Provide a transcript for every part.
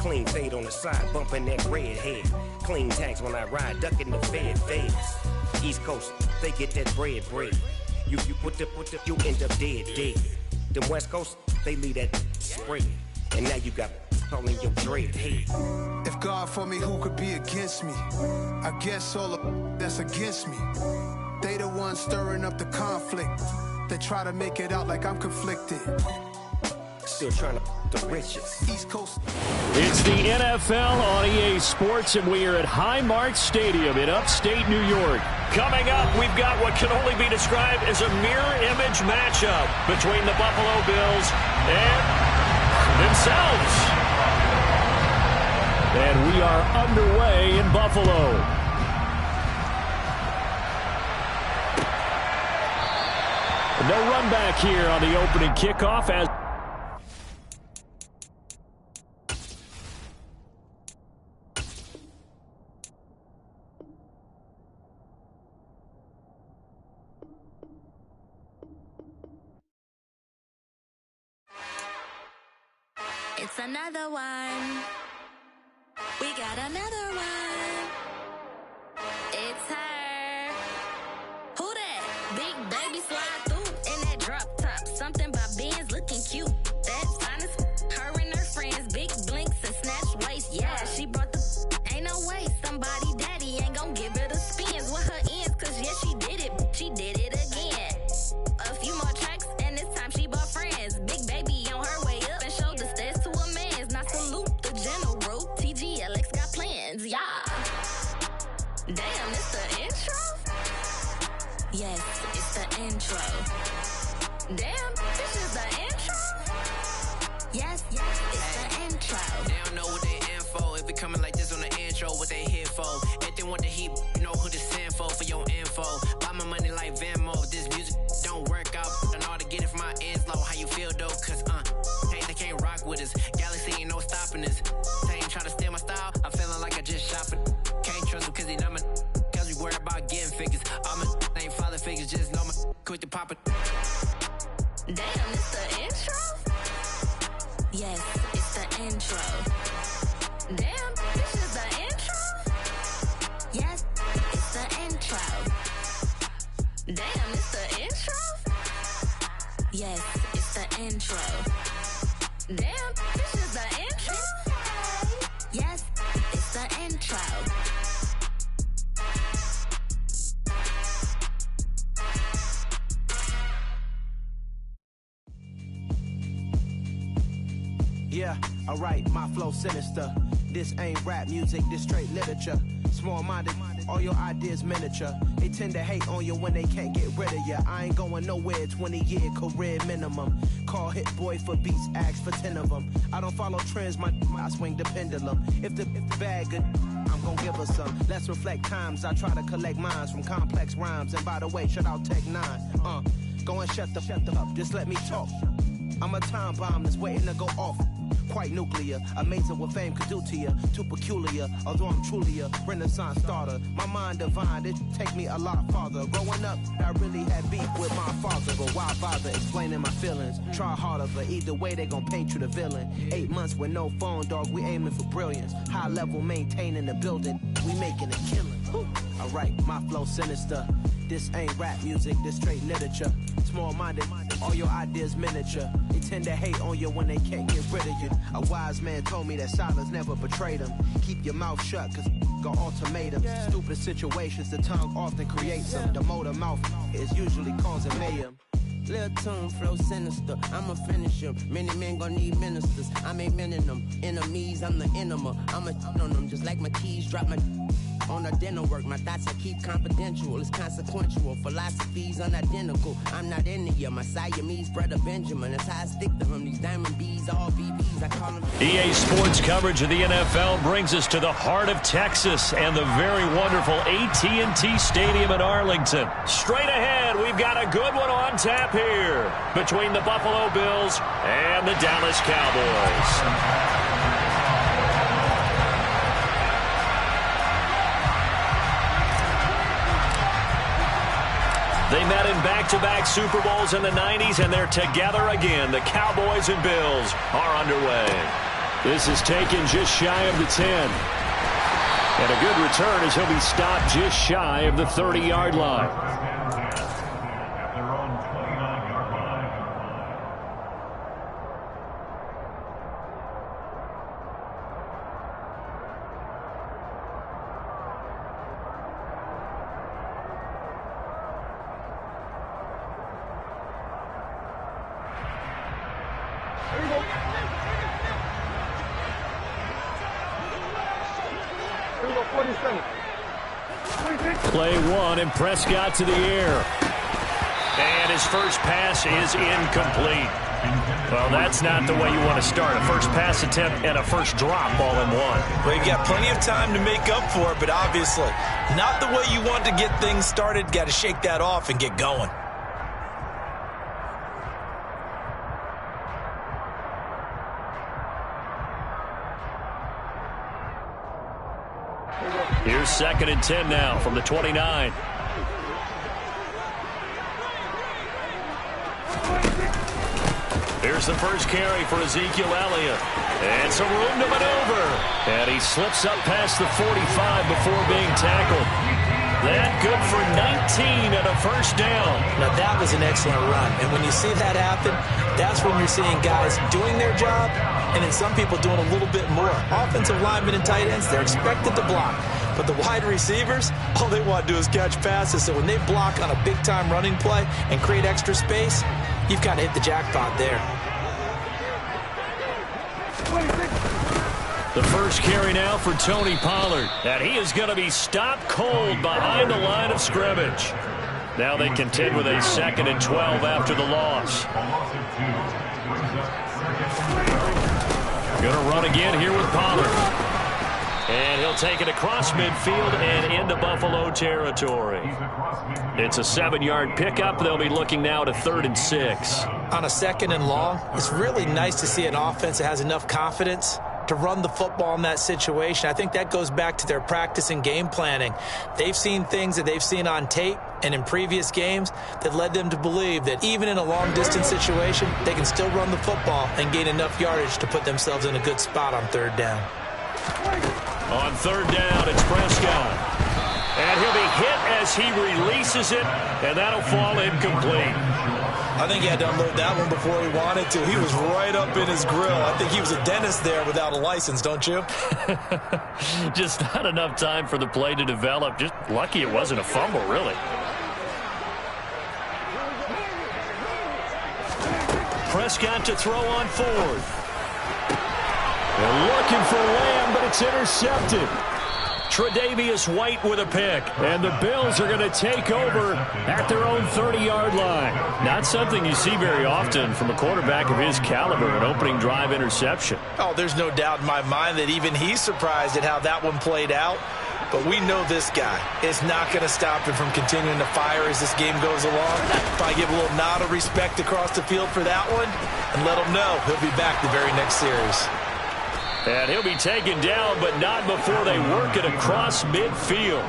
Clean fade on the side, bumping that red head. Clean tags when I ride, ducking the feds. East Coast, they get that bread. You you end up dead. Them West Coast, they leave that spread. And now you got all in your dread head. If God for me, who could be against me? I guess all the that's against me. They the ones stirring up the conflict. They try to make it out like I'm conflicted. Still trying to the riches. East Coast. It's the NFL on EA Sports, and we are at Highmark Stadium in upstate New York. Coming up, we've got what can only be described as a mirror image matchup between the Buffalo Bills and themselves. And we are underway in Buffalo. No run back here on the opening kickoff as it's another one. We got another one. It's her. Who that? Big baby slide through in that drop top. Something by Benz looking cute. That's honest. Her and her friends, big blinks and snatch waist. Yeah, she brought the. Ain't no way somebody daddy ain't gon' give her the spins with her ends. Cause yeah, she did it. She did it again. A few more tracks and this time she bought friends. Big baby on her way up and showed the stairs to a man's. Now salute the general. TGLX got plans, yeah. Damn, it's the intro? Yes, it's the intro. Damn, this is the intro? Yes, it's the intro. They don't know what they in for. It be coming like this on the intro, what they here for. If they want the heat, you know who to send for your info. Buy my money like Venmo. If this music don't work out, I know how to get it from my ends low. How you feel though? Cause hey, they can't rock with us. Galaxy ain't no stopping us. They ain't trying to steal my style. I'm feeling like I just shop it. Can't trust them cause they know my cause we worried about getting figures. All my ain't father figures, just know my quick to pop it. Damn, it's the intro? Yes, it's the intro. Damn, this is the intro? Yes, it's the intro. Damn, it's the intro? Yes, it's the intro. Damn, this is the intro? Yes, it's the intro. Yeah, alright, my flow sinister. This ain't rap music, this straight literature. Small-minded, all your ideas miniature. They tend to hate on you when they can't get rid of you. I ain't going nowhere, 20-year career minimum. Call Hit Boy for beats, ask for 10 of them. I don't follow trends, I swing the pendulum. If the bag good, I'm gon' give her some. Let's reflect times, I try to collect minds from complex rhymes. And by the way, shout out Tech 9. Go and shut the up, just let me talk. I'm a time bomb that's waiting to go off. Quite nuclear, amazing what fame could do to you. Too peculiar, although I'm truly a renaissance starter. My mind divine, it take me a lot farther. Growing up, I really had beef with my father. But why bother explaining my feelings? Try harder, but either way they gon' paint you the villain. 8 months with no phone, dog, we aiming for brilliance. High level maintaining the building, we making a killing. Alright, my flow sinister. This ain't rap music, this straight literature. Small-minded, all your ideas miniature. They tend to hate on you when they can't get rid of you. A wise man told me that silence never betrayed him. Keep your mouth shut, cause got ultimatums. Stupid situations, the tongue often creates them. The motor mouth is usually causing mayhem. Lil' tune, flow sinister, I'ma finish him. Many men gon' need ministers, I'm aiming them. Enemies, I'm the enema. I'ma on them, just like my keys, drop my on a dinner work. My thoughts I keep confidential, it's consequential. Philosophies unidentical, I'm not into you. My Siamese brother Benjamin, that's how I stick to him. These diamond bees, all BBs, I call them. EA Sports coverage of the NFL brings us to the heart of Texas and the very wonderful AT&T Stadium in Arlington. Straight ahead, we've got a good one on tap here between the Buffalo Bills and the Dallas Cowboys. They met in back-to-back Super Bowls in the 90s, and they're together again. The Cowboys and Bills are underway. This is taken just shy of the 10. And a good return as he'll be stopped just shy of the 30-yard line. Play one, and Prescott to the air. And his first pass is incomplete. Well, that's not the way you want to start. A first pass attempt and a first drop all in one. Well, you've got plenty of time to make up for it, but obviously not the way you want to get things started. Got to shake that off and get going. Here's 2nd and 10 now from the 29. Here's the first carry for Ezekiel Elliott. And some room to maneuver. And he slips up past the 45 before being tackled. That good for 19 and a first down. Now that was an excellent run. And when you see that happen, that's when you're seeing guys doing their job and then some people doing a little bit more. Offensive linemen and tight ends, they're expected to block. But the wide receivers, all they want to do is catch passes. So when they block on a big-time running play and create extra space, you've got to hit the jackpot there. The first carry now for Tony Pollard. And he is going to be stopped cold behind the line of scrimmage. Now they contend with a 2nd and 12 after the loss. Going to run again here with Pollard. And he'll take it across midfield and into Buffalo territory. It's a 7-yard pickup. They'll be looking now to 3rd and 6. On a 2nd and long, it's really nice to see an offense that has enough confidence to run the football in that situation. I think that goes back to their practice and game planning. They've seen things that they've seen on tape and in previous games that led them to believe that even in a long-distance situation, they can still run the football and gain enough yardage to put themselves in a good spot on 3rd down. On 3rd down, it's Prescott. And he'll be hit as he releases it, and that'll fall incomplete. I think he had to unload that one before he wanted to. He was right up in his grill. I think he was a dentist there without a license, don't you? Just not enough time for the play to develop. Just lucky it wasn't a fumble, really. Prescott to throw on 4th. They're looking for Lamb, but it's intercepted. Tre'Davious White with a pick. And the Bills are going to take over at their own 30-yard line. Not something you see very often from a quarterback of his caliber, an opening drive interception. Oh, there's no doubt in my mind that even he's surprised at how that one played out. But we know this guy is not going to stop him from continuing to fire as this game goes along. Probably give a little nod of respect across the field for that one and let him know he'll be back the very next series. And he'll be taken down, but not before they work it across midfield.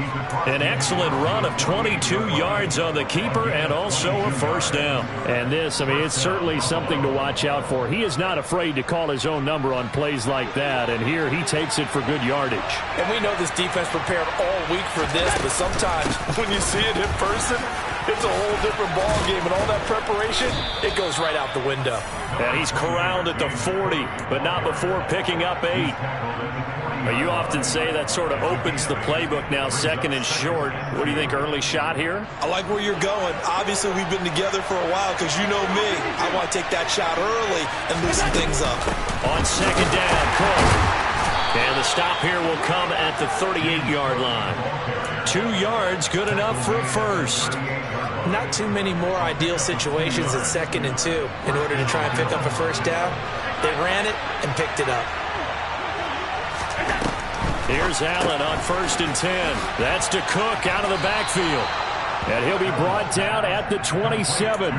An excellent run of 22 yards on the keeper and also a first down. And this, I mean, it's certainly something to watch out for. He is not afraid to call his own number on plays like that, and here he takes it for good yardage. And we know this defense prepared all week for this, but sometimes when you see it in person, it's a whole different ball game, and all that preparation, it goes right out the window. And he's corralled at the 40, but not before picking up 8. But you often say that sort of opens the playbook now, 2nd and short. What do you think, early shot here? I like where you're going. Obviously, we've been together for a while because you know me. I want to take that shot early and loosen things up. On 2nd down, Cook. And the stop here will come at the 38-yard line. 2 yards, good enough for a first. Not too many more ideal situations at 2nd and 2 in order to try and pick up a first down. They ran it and picked it up. Here's Allen on 1st and 10. That's to Cook out of the backfield. And he'll be brought down at the 27.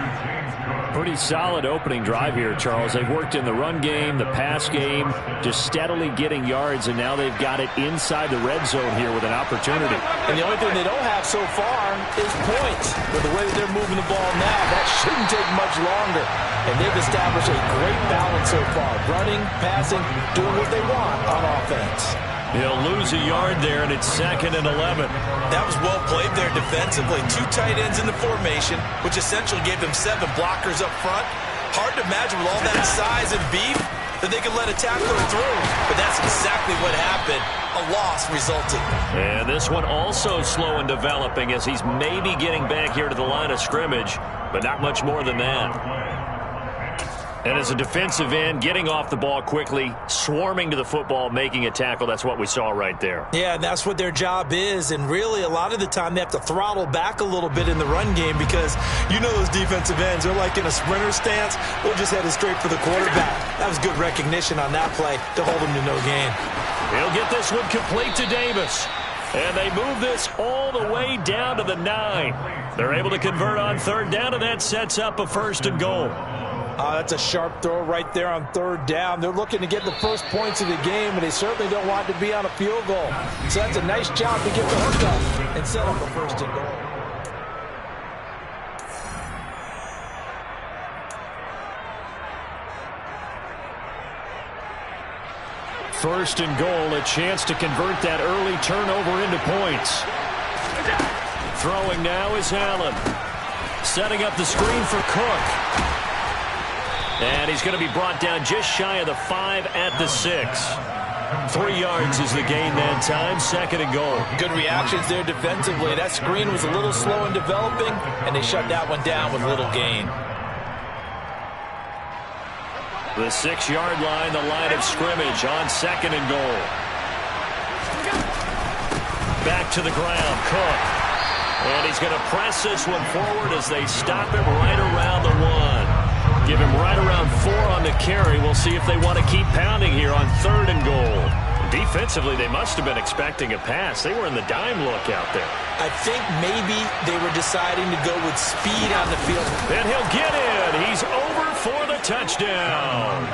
Pretty solid opening drive here, Charles. They've worked in the run game, the pass game, just steadily getting yards, and now they've got it inside the red zone here with an opportunity. And the only thing they don't have so far is points. With the way that they're moving the ball now, that shouldn't take much longer. And they've established a great balance so far. Running, passing, doing what they want on offense. He'll lose a yard there, and it's 2nd and 11. That was well played there defensively. 2 tight ends in the formation, which essentially gave them 7 blockers up front. Hard to imagine with all that size and beef that they could let a tackler through. But that's exactly what happened. A loss resulted. And this one also slow in developing as he's maybe getting back here to the line of scrimmage, but not much more than that. And as a defensive end, getting off the ball quickly, swarming to the football, making a tackle, that's what we saw right there. Yeah, and that's what their job is. And really, a lot of the time, they have to throttle back a little bit in the run game because you know those defensive ends, they're like in a sprinter stance. They'll just head it straight for the quarterback. That was good recognition on that play to hold him to no gain. He'll get this one complete to Davis. And they move this all the way down to the 9. They're able to convert on 3rd down, and that sets up a 1st and goal. That's a sharp throw right there on 3rd down. They're looking to get the first points of the game, and they certainly don't want to be on a field goal. So that's a nice job to get the hook up and set up a 1st and goal. First and goal, a chance to convert that early turnover into points. Throwing now is Allen. Setting up the screen for Cook. And he's going to be brought down just shy of the 5 at the 6. 3 yards is the gain that time, 2nd and goal. Good reactions there defensively. That screen was a little slow in developing, and they shut that one down with little gain. The 6-yard line, the line of scrimmage on 2nd and goal. Back to the ground, Cook. And he's going to press this one forward as they stop him right around the 1. Give him right around 4 on the carry. We'll see if they want to keep pounding here on 3rd and goal. Defensively, they must have been expecting a pass. They were in the dime look out there. I think maybe they were deciding to go with speed on the field. And he'll get in. He's over for the touchdown.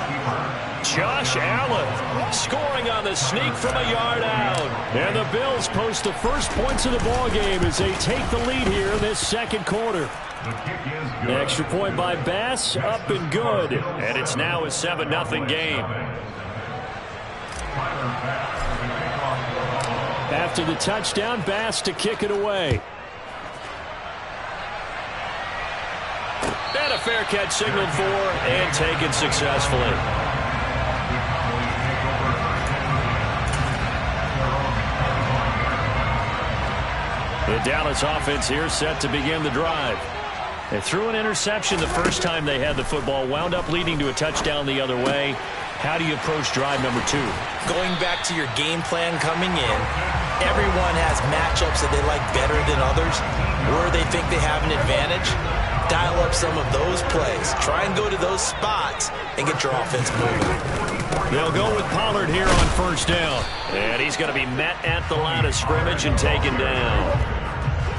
Josh Allen scoring on the sneak from a yard out. And the Bills post the first points of the ball game as they take the lead here in this 2nd quarter. The extra point by Bass, up and good. And it's now a 7-0 game. After the touchdown, Bass to kick it away. And a fair catch signaled for and taken successfully. The Dallas offense here set to begin the drive. They threw an interception the first time they had the football, wound up leading to a touchdown the other way. How do you approach drive number 2? Going back to your game plan coming in, everyone has matchups that they like better than others, where they think they have an advantage. Dial up some of those plays. Try and go to those spots and get your offense moving. They'll go with Pollard here on 1st down. And he's going to be met at the line of scrimmage and taken down.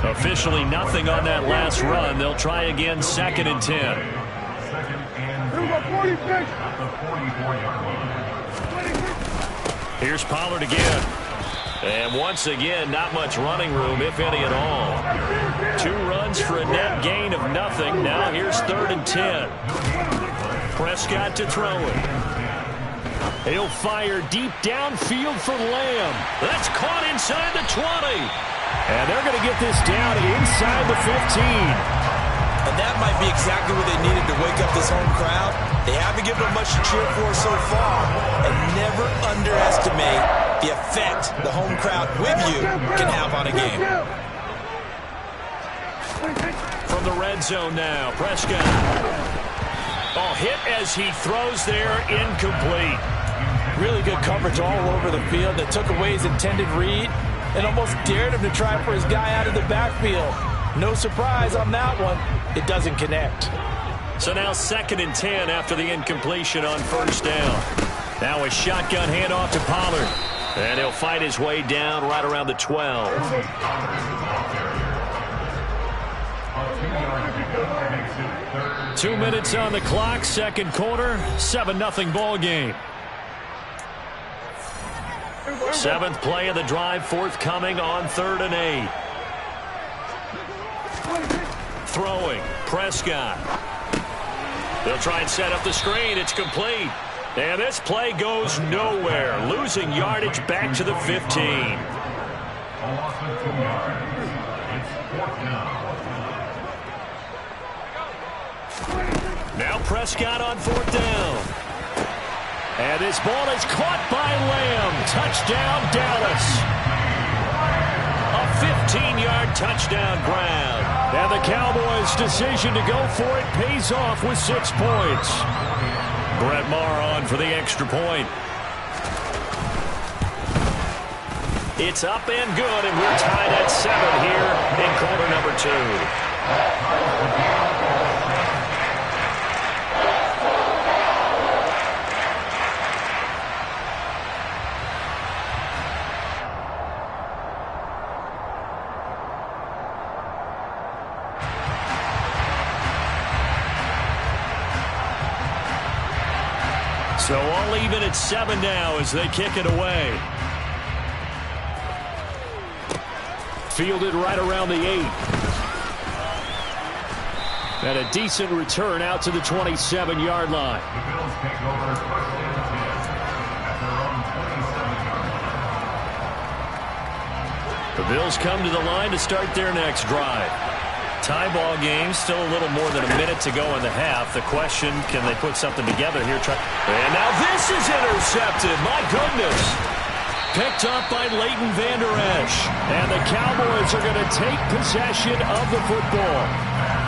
Officially nothing on that last run. They'll try again 2nd and 10. Here's Pollard again. And once again, not much running room, if any at all. 2 runs for a net gain of nothing. Now here's 3rd and 10. Prescott to throw it. He'll fire deep downfield for Lamb. That's caught inside the 20. And they're going to get this down inside the 15. And that might be exactly what they needed to wake up this home crowd. They haven't given them much to cheer for so far. And never underestimate the effect the home crowd with you can have on a game. From the red zone now, Prescott. Oh, hit as he throws there, incomplete. Really good coverage all over the field that took away his intended read and almost dared him to try for his guy out of the backfield. No surprise on that one. It doesn't connect. So now 2nd and 10 after the incompletion on 1st down. Now a shotgun handoff to Pollard. And he'll fight his way down right around the 12. 2 minutes on the clock, second quarter, 7-0 ball game. Seventh play of the drive, forthcoming on 3rd and 8. Throwing, Prescott. They'll try and set up the screen. It's complete. And this play goes nowhere. Losing yardage back to the 15. Now Prescott on 4th down. And this ball is caught by Lamb. Touchdown, Dallas. A 15-yard touchdown grab. And the Cowboys' decision to go for it pays off with 6 points. Brett Maher on for the extra point. It's up and good, and we're tied at 7 here in quarter number 2. So all even at 7 now as they kick it away. Fielded right around the 8. And a decent return out to the 27-yard line. The Bills come to the line to start their next drive. Tie ball game, still a little more than a minute to go in the half. The question, can they put something together here? And now this is intercepted. My goodness. Picked up by Leighton Vander Esch. And the Cowboys are going to take possession of the football.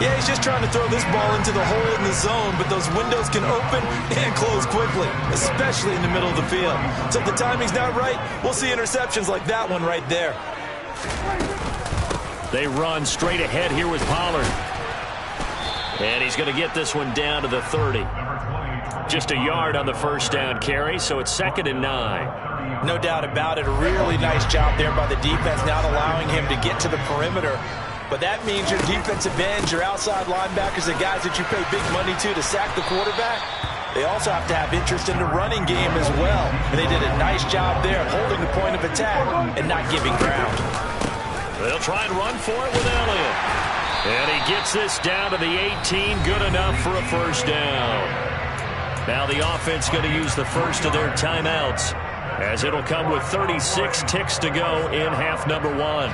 Yeah, he's just trying to throw this ball into the hole in the zone, but those windows can open and close quickly, especially in the middle of the field. So if the timing's not right, we'll see interceptions like that one right there. They run straight ahead here with Pollard. And he's going to get this one down to the 30. Just a yard on the first down carry, so it's 2nd and 9. No doubt about it. A really nice job there by the defense, not allowing him to get to the perimeter. But that means your defensive ends, your outside linebackers, the guys that you pay big money to sack the quarterback, they also have to have interest in the running game as well. And they did a nice job there holding the point of attack and not giving ground. They'll try and run for it with Elliott. And he gets this down to the 18. Good enough for a first down. Now the offense going to use the first of their timeouts, as it'll come with 36 ticks to go in half number 1.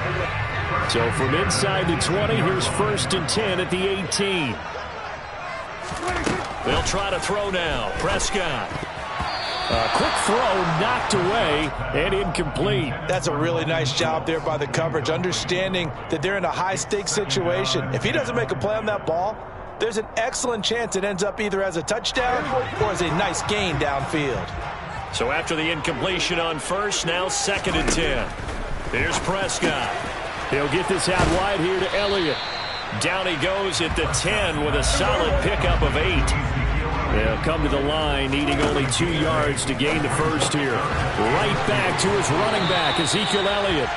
So from inside the 20, here's 1st and 10 at the 18. They'll try to throw now. Prescott. A quick throw knocked away and incomplete. That's a really nice job there by the coverage, understanding that they're in a high-stakes situation. If he doesn't make a play on that ball, there's an excellent chance it ends up either as a touchdown or as a nice gain downfield. So after the incompletion on first, now 2nd and 10. Here's Prescott. He'll get this out wide here to Elliott. Down he goes at the 10 with a solid pickup of 8. They'll come to the line, needing only 2 yards to gain the first here. Right back to his running back, Ezekiel Elliott.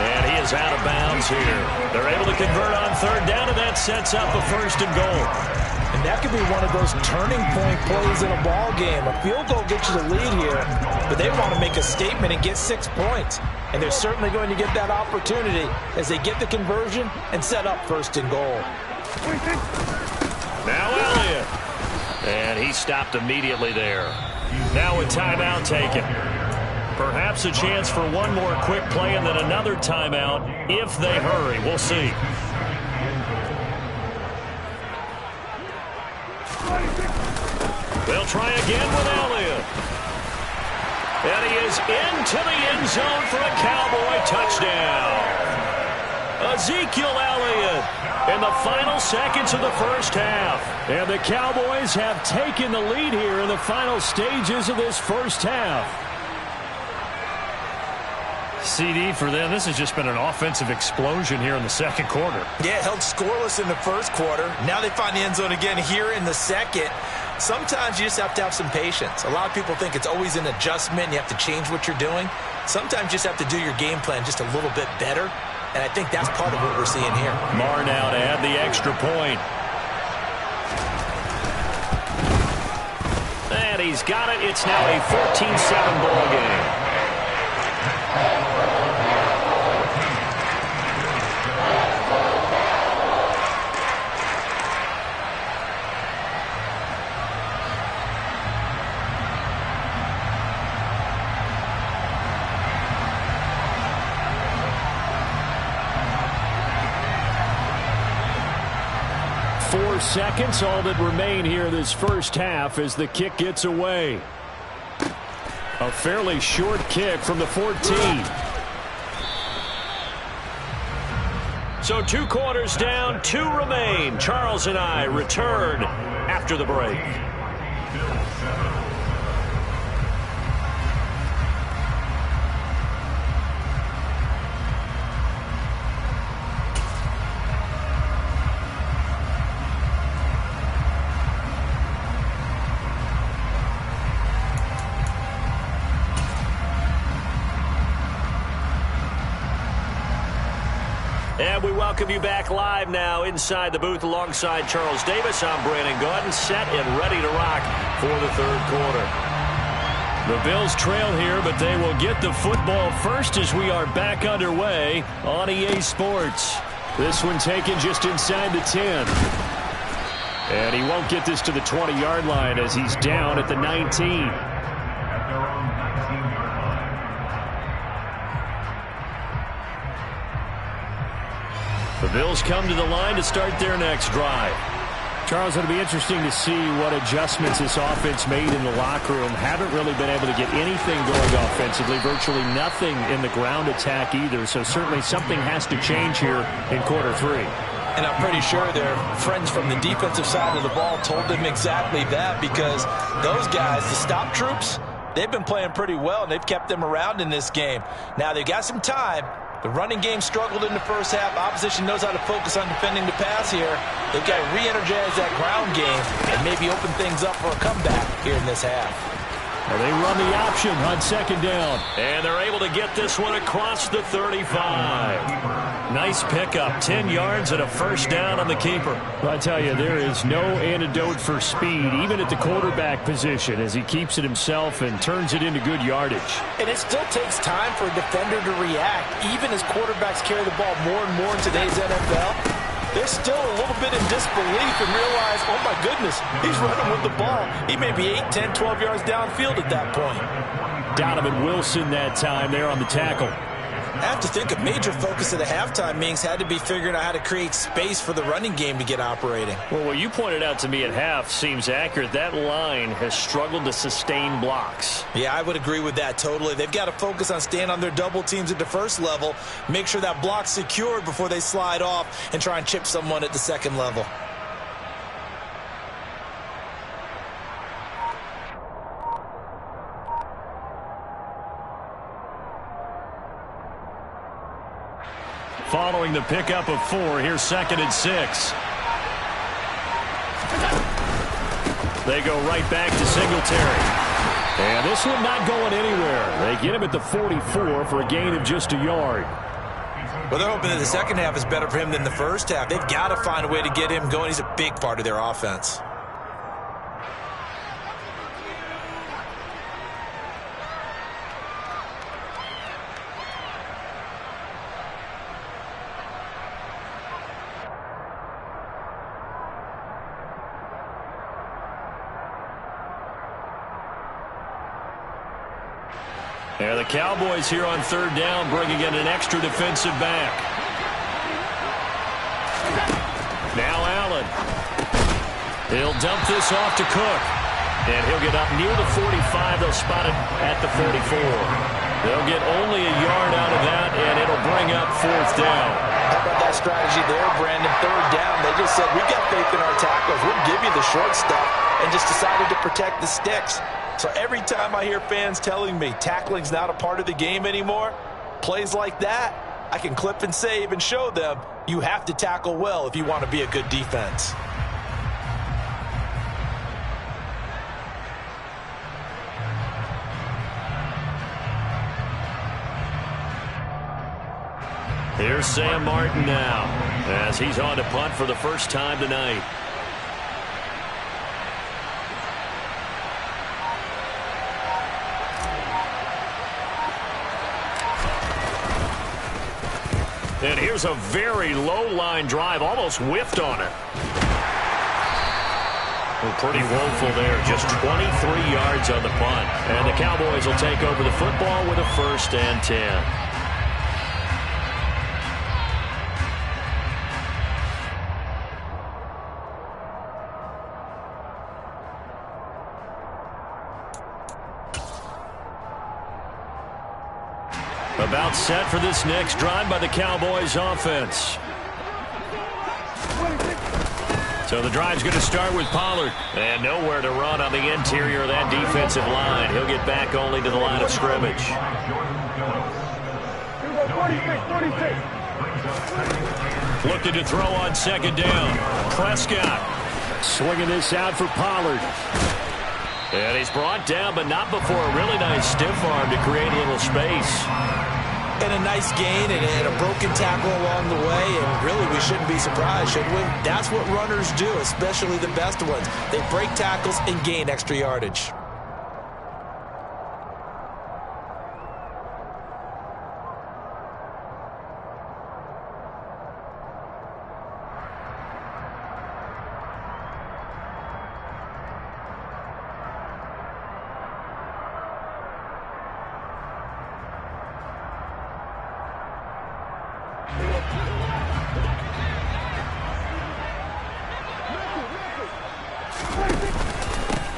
And he is out of bounds here. They're able to convert on 3rd down, and that sets up a 1st and goal. And that could be one of those turning point plays in a ball game. A field goal gets you the lead here, but they want to make a statement and get 6 points. And they're certainly going to get that opportunity as they get the conversion and set up 1st and goal. Now Elliott. And he stopped immediately there. Now a timeout taken. Perhaps a chance for one more quick play and then another timeout if they hurry. We'll see. They'll try again with Elliott. And he is into the end zone for a Cowboy touchdown. Ezekiel Elliott in the final seconds of the first half. And the Cowboys have taken the lead here in the final stages of this first half. CD for them, this has just been an offensive explosion here in the second quarter. Yeah, held scoreless in the first quarter. Now they find the end zone again here in the second. Sometimes you just have to have some patience. A lot of people think it's always an adjustment. You have to change what you're doing. Sometimes you just have to do your game plan just a little bit better. And I think that's part of what we're seeing here. Marr now to add the extra point. And he's got it. It's now a 14-7 ball game. Seconds, all that remain here this first half as the kick gets away. A fairly short kick from the 14. So 2 quarters down, 2 remain. Charles and I return after the break. And we welcome you back live now inside the booth alongside Charles Davis. I'm Brandon Gaudin, set and ready to rock for the third quarter. The Bills trail here, but they will get the football first as we are back underway on EA Sports. This one taken just inside the 10. And he won't get this to the 20-yard line as he's down at the 19. The Bills come to the line to start their next drive. Charles, it'll be interesting to see what adjustments this offense made in the locker room. Haven't really been able to get anything going offensively, virtually nothing in the ground attack either. So certainly something has to change here in quarter 3. And I'm pretty sure their friends from the defensive side of the ball told them exactly that, because those guys, the stop troops, they've been playing pretty well, and they've kept them around in this game. Now they've got some time. The running game struggled in the first half. Opposition knows how to focus on defending the pass here. They've got to re-energize that ground game and maybe open things up for a comeback here in this half. Well, they run the option on second down. And they're able to get this one across the 35. Nice pickup. 10 yards and a first down on the keeper. Well, I tell you, there is no antidote for speed, even at the quarterback position, as he keeps it himself and turns it into good yardage. And it still takes time for a defender to react, even as quarterbacks carry the ball more and more in today's NFL. They're still a little bit in disbelief and realize, oh my goodness, he's running with the ball. He may be 8, 10, 12 yards downfield at that point. Donovan Wilson that time there on the tackle. I have to think a major focus of the halftime meetings had to be figuring out how to create space for the running game to get operating. Well, what you pointed out to me at half seems accurate. That line has struggled to sustain blocks. Yeah, I would agree with that totally. They've got to focus on staying on their double teams at the first level, make sure that block's secured before they slide off and try and chip someone at the second level. Following the pickup of 4, here's 2nd and 6. They go right back to Singletary. And this one not going anywhere. They get him at the 44 for a gain of just a yard. Well, they're hoping that the second half is better for him than the first half. They've got to find a way to get him going. He's a big part of their offense. There the Cowboys here on 3rd down, bringing in an extra defensive back. Now Allen. He'll dump this off to Cook. And he'll get up near the 45. They'll spot it at the 44. They'll get only a yard out of that, and it'll bring up 4th down. How about that strategy there, Brandon? 3rd down. They just said, we've got faith in our tacklers. We'll give you the short stuff, and just decided to protect the sticks. So every time I hear fans telling me tackling's not a part of the game anymore, plays like that, I can clip and save and show them you have to tackle well if you want to be a good defense. Here's Sam Martin now as he's on to punt for the first time tonight. And here's a very low-line drive, almost whiffed on it. Well, pretty woeful there, just 23 yards on the punt. And the Cowboys will take over the football with a 1st and 10. About set for this next drive by the Cowboys offense. So the drive's going to start with Pollard. And nowhere to run on the interior of that defensive line. He'll get back only to the line of scrimmage. Looking to throw on 2nd down. Prescott swinging this out for Pollard. And he's brought down, but not before a really nice stiff arm to create a little space. And a nice gain and a broken tackle along the way, and really we shouldn't be surprised, should we? That's what runners do, especially the best ones. They break tackles and gain extra yardage.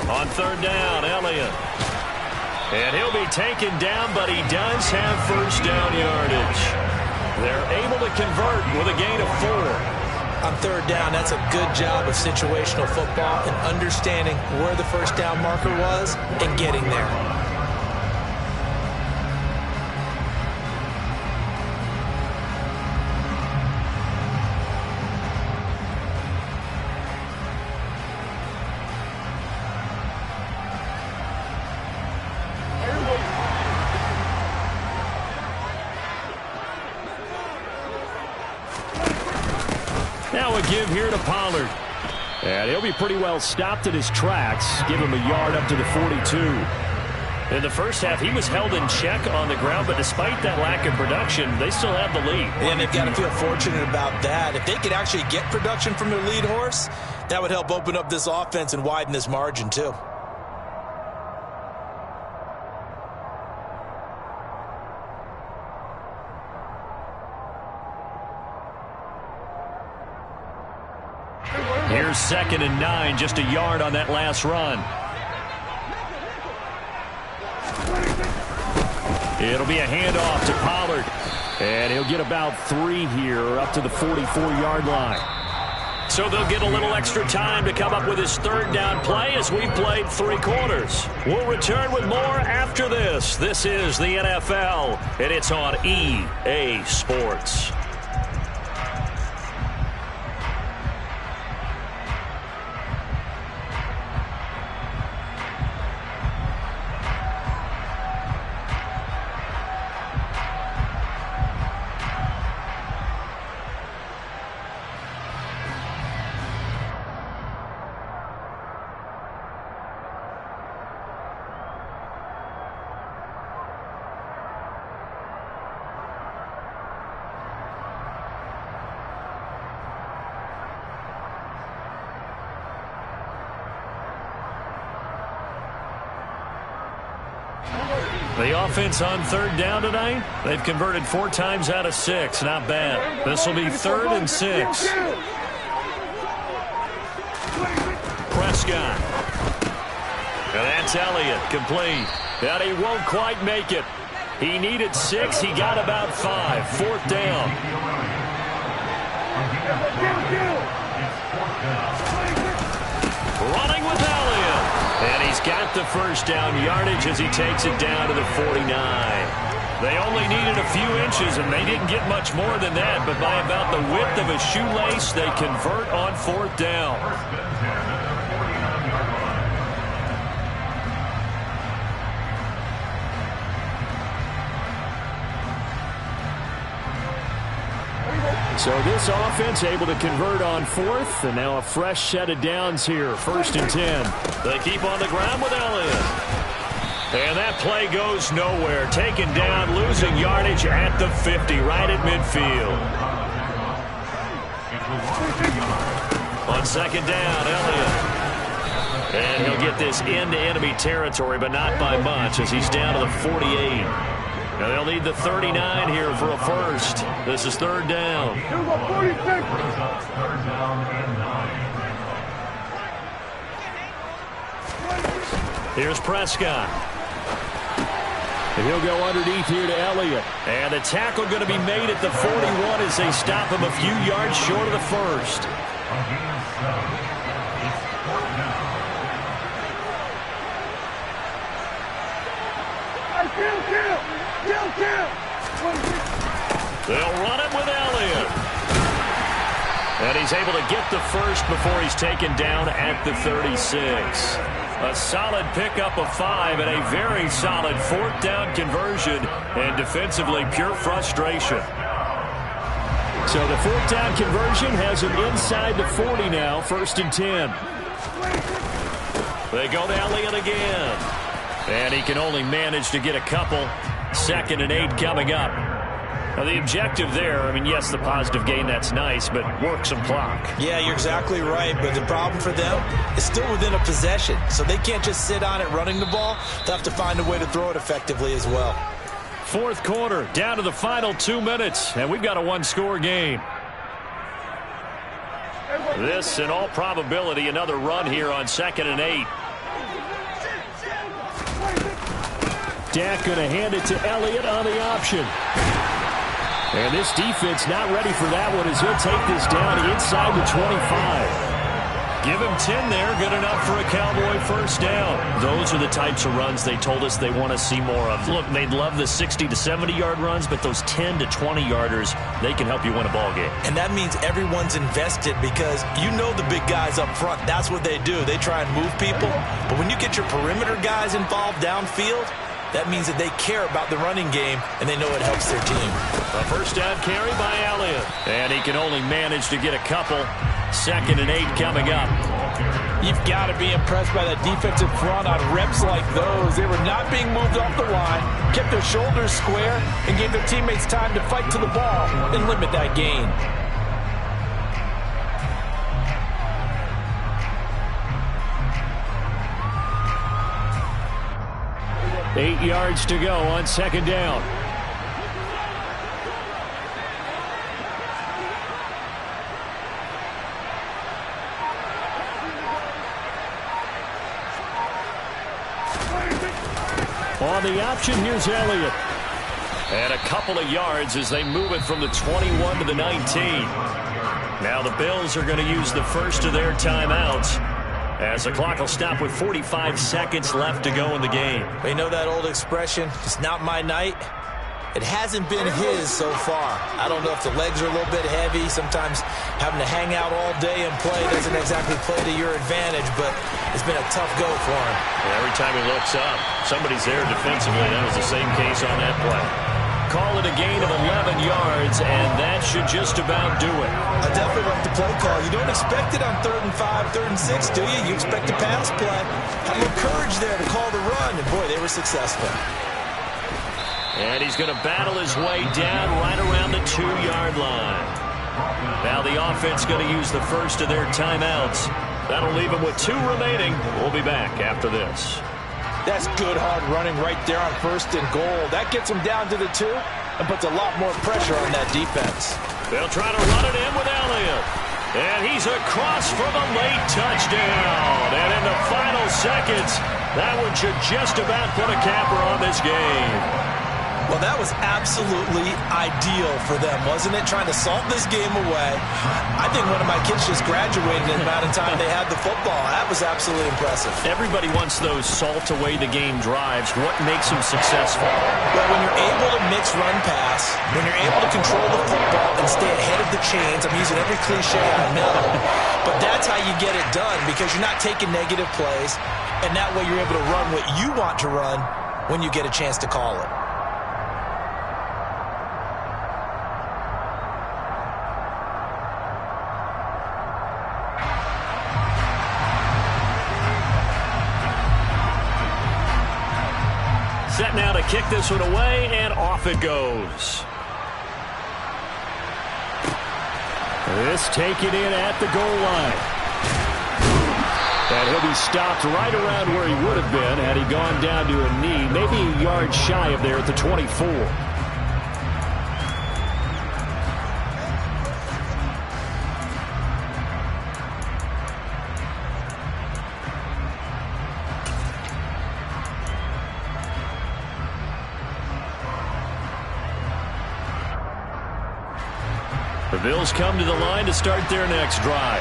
On 3rd down, Elliott. And he'll be taken down, but he does have 1st down yardage. They're able to convert with a gain of 4. On 3rd down, that's a good job of situational football and understanding where the 1st down marker was and getting there. Now a give here to Pollard. And he'll be pretty well stopped in his tracks. Give him a yard up to the 42. In the first half, he was held in check on the ground, but despite that lack of production, they still have the lead. And they've got to feel fortunate about that. If they could actually get production from their lead horse, that would help open up this offense and widen this margin too. Here's 2nd and 9, just a yard on that last run. It'll be a handoff to Pollard. And he'll get about 3 here up to the 44-yard line. So they'll get a little extra time to come up with his 3rd down play as we've played 3 quarters. We'll return with more after this. This is the NFL, and it's on EA Sports. The offense on 3rd down tonight, they've converted 4 times out of 6. Not bad. This will be 3rd and 6. Prescott. And that's Elliott, complete. And he won't quite make it. He needed 6. He got about 5. 4th down. Running with Elliott. And he's got the 1st down yardage as he takes it down to the 49. They only needed a few inches, and they didn't get much more than that. But by about the width of a shoelace, they convert on 4th down. So this offense able to convert on fourth, and now a fresh set of downs here, 1st and 10. They keep on the ground with Elliott. And that play goes nowhere. Taken down, losing yardage at the 50, right at midfield. On 2nd down, Elliott. And he'll get this into enemy territory, but not by much as he's down to the 48. Now they'll need the 39 here for a first. This is 3rd down. Here's Prescott. And he'll go underneath here to Elliott. And the tackle going to be made at the 41 as they stop him a few yards short of the first. They'll run it with Elliott. And he's able to get the first before he's taken down at the 36. A solid pickup of 5 and a very solid 4th down conversion. And defensively, pure frustration. So the 4th down conversion has him inside the 40 now, 1st and 10. They go to Elliott again. And he can only manage to get a couple. 2nd and 8 coming up. Now the objective there, I mean, yes, the positive gain, that's nice, but work some clock. Yeah, you're exactly right, but the problem for them is still within a possession. So they can't just sit on it running the ball. They'll have to find a way to throw it effectively as well. 4th quarter, down to the final 2 minutes, and we've got a 1-score game. This, in all probability, another run here on 2nd and 8. Dak going to hand it to Elliott on the option. And this defense not ready for that one as he'll take this down inside the 25. Give him 10 there, good enough for a Cowboy 1st down. Those are the types of runs they told us they want to see more of. Look, they'd love the 60 to 70-yard runs, but those 10 to 20-yarders, they can help you win a ball game. And that means everyone's invested because you know the big guys up front. That's what they do. They try and move people. But when you get your perimeter guys involved downfield, that means that they care about the running game, and they know it helps their team. A 1st down carry by Elliott. And he can only manage to get a couple. 2nd and 8 coming up. You've got to be impressed by that defensive front on reps like those. They were not being moved off the line, kept their shoulders square, and gave their teammates time to fight to the ball and limit that gain. Eight yards to go on 2nd down. On the option, here's Elliott. And a couple of yards as they move it from the 21 to the 19. Now the Bills are going to use the first of their timeouts, as the clock will stop with 45 seconds left to go in the game. We know that old expression, it's not my night. It hasn't been his so far. I don't know if the legs are a little bit heavy. Sometimes having to hang out all day and play doesn't exactly play to your advantage, but it's been a tough go for him. And every time he looks up, somebody's there defensively. That was the same case on that play. Call it a gain of 11 yards, and that should just about do it. I definitely like the play call. You don't expect it on 3rd and 5, 3rd and 6, do you? You expect a pass play. Had a little courage there to call the run, and boy, they were successful. And he's going to battle his way down right around the 2-yard line. Now the offense going to use the first of their timeouts. That'll leave him with 2 remaining. We'll be back after this. That's good hard running right there on 1st and goal. That gets him down to the 2 and puts a lot more pressure on that defense. They'll try to run it in with Elliott. And he's across for the late touchdown. And in the final seconds, that one should just about put a capper on this game. Well, that was absolutely ideal for them, wasn't it? Trying to salt this game away. I think one of my kids just graduated in the amount of time they had the football. That was absolutely impressive. Everybody wants those salt away the game drives. What makes them successful? Well, when you're able to mix run pass, when you're able to control the football and stay ahead of the chains, I'm using every cliche I know, but that's how you get it done because you're not taking negative plays, and that way you're able to run what you want to run when you get a chance to call it. kick this one away, and off it goes. This taken in at the goal line. And he'll be stopped right around where he would have been had he gone down to a knee, maybe a yard shy of there at the 24. The Bills come to the line to start their next drive.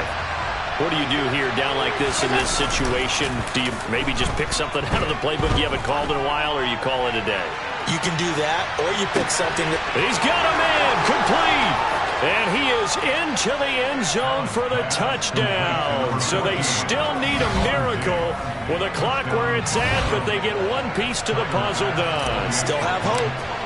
What do you do here down like this in this situation? Do you maybe just pick something out of the playbook you haven't called in a while, or you call it a day? You can do that, or you pick something that... He's got a man complete. And he is into the end zone for the touchdown. So they still need a miracle with a clock where it's at, but they get one piece to the puzzle done. Still have hope.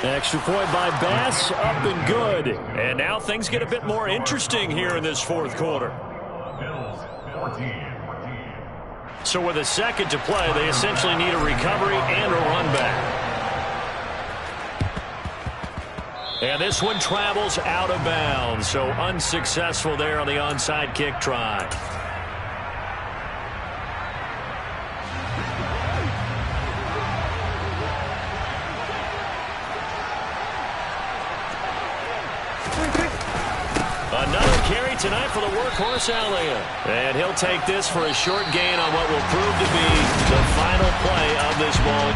Extra point by Bass, up and good. And now things get a bit more interesting here in this fourth quarter. So with a second to play, they essentially need a recovery and a run back. And this one travels out of bounds, so unsuccessful there on the onside kick try. Another carry tonight for the workhorse Allen. And he'll take this for a short gain on what will prove to be the final play of this ball.